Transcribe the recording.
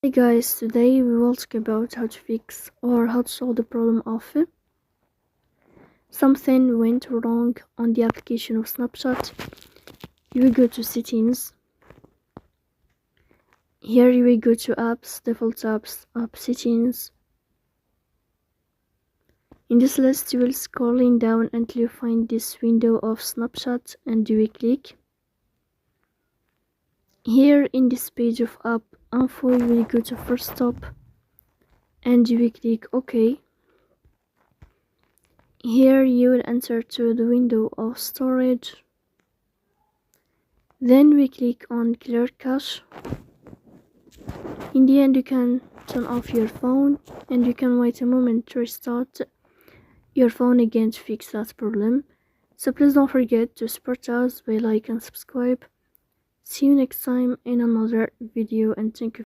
Hey guys, today we will talk about how to fix or how to solve the problem of something went wrong on the application of Snapchat. You will go to settings. Here you will go to apps, default apps, app settings. In this list you will scrolling down until you find this window of Snapchat and you will click. Here in this page of app info you will go to first stop and you will click OK. Here you will enter to the window of storage. Then we click on clear cache. In the end you can turn off your phone and you can wait a moment to restart your phone again to fix that problem. So please don't forget to support us by like and subscribe. See you next time in another video and thank you.